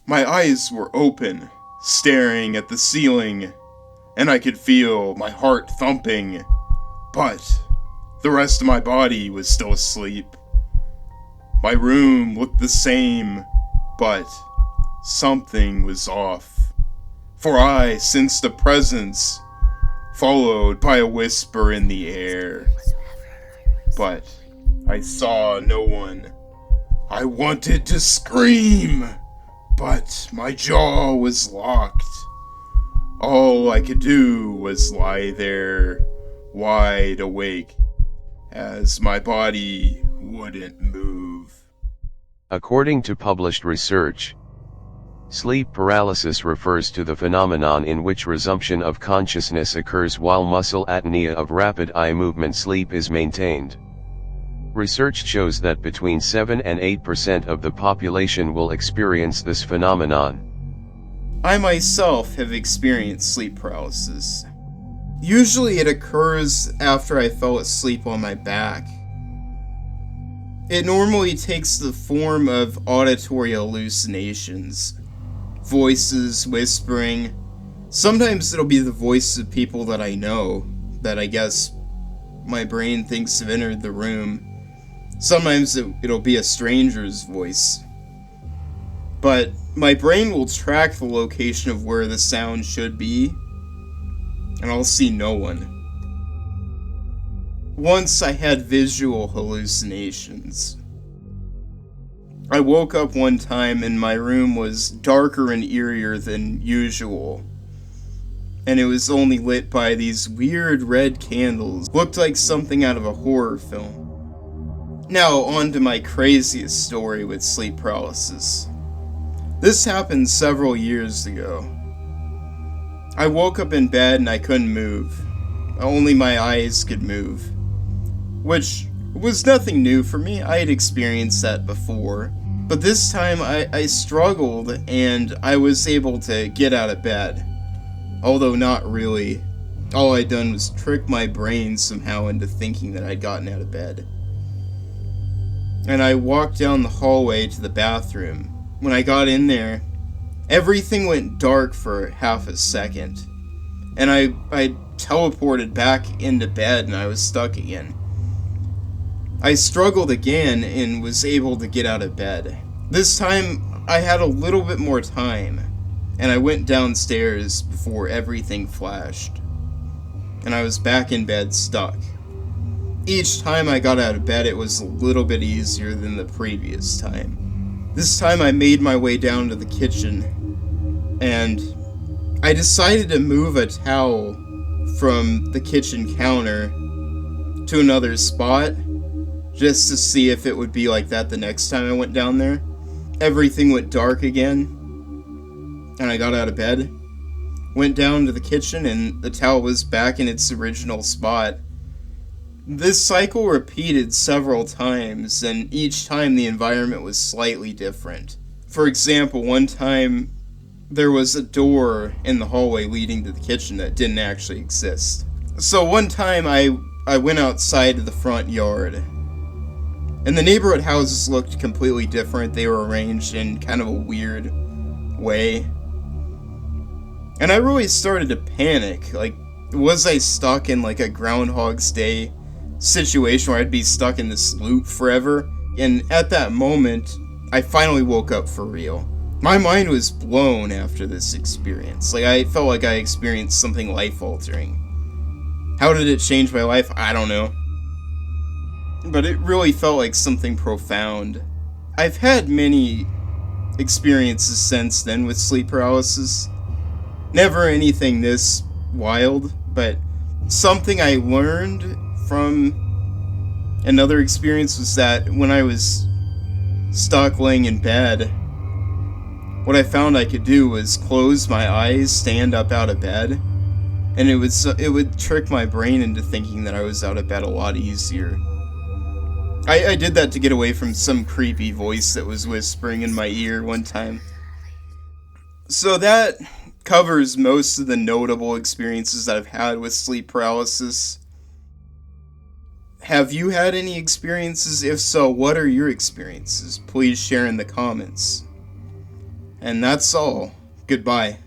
My eyes were open, staring at the ceiling, and I could feel my heart thumping, but the rest of my body was still asleep. My room looked the same, but something was off, for I sensed a presence, followed by a whisper in the air. But I saw no one. I wanted to scream, but my jaw was locked. All I could do was lie there, wide awake, as my body wouldn't move. According to published research, sleep paralysis refers to the phenomenon in which resumption of consciousness occurs while muscle atnea of rapid eye movement sleep is maintained. Research shows that between 7 and 8% of the population will experience this phenomenon. I myself have experienced sleep paralysis. Usually it occurs after I fell asleep on my back. It normally takes the form of auditory hallucinations. Voices, whispering. Sometimes it'll be the voices of people that I know, that I guess my brain thinks have entered the room. Sometimes it'll be a stranger's voice. But my brain will track the location of where the sound should be, and I'll see no one. Once I had visual hallucinations. I woke up one time and my room was darker and eerier than usual. And it was only lit by these weird red candles. Looked like something out of a horror film. Now, on to my craziest story with sleep paralysis. This happened several years ago. I woke up in bed and I couldn't move. Only my eyes could move. Which was nothing new for me. I had experienced that before. But this time I struggled and I was able to get out of bed. Although not really. All I'd done was trick my brain somehow into thinking that I'd gotten out of bed. And I walked down the hallway to the bathroom. When I got in there, everything went dark for half a second. And I teleported back into bed and I was stuck again. I struggled again and was able to get out of bed. This time, I had a little bit more time. And I went downstairs before everything flashed. And I was back in bed stuck. Each time I got out of bed, it was a little bit easier than the previous time. This time I made my way down to the kitchen, and I decided to move a towel from the kitchen counter to another spot, just to see if it would be like that the next time I went down there. Everything went dark again, and I got out of bed, went down to the kitchen, and the towel was back in its original spot. This cycle repeated several times, and each time the environment was slightly different. For example, one time there was a door in the hallway leading to the kitchen that didn't actually exist. So one time I went outside to the front yard, and the neighborhood houses looked completely different. They were arranged in kind of a weird way. And I really started to panic. Like, was I stuck in like a Groundhog's Day situation where I'd be stuck in this loop forever? And at that moment, I finally woke up for real. My mind was blown after this experience. Like, I felt like I experienced something life-altering. How did it change my life? I don't know. But it really felt like something profound. I've had many experiences since then with sleep paralysis. Never anything this wild, but something I learned from another experience was that when I was stuck laying in bed, what I found I could do was close my eyes, stand up out of bed, and it would trick my brain into thinking that I was out of bed a lot easier. I did that to get away from some creepy voice that was whispering in my ear one time. So that covers most of the notable experiences that I've had with sleep paralysis. Have you had any experiences? If so, what are your experiences? Please share in the comments. And that's all. Goodbye.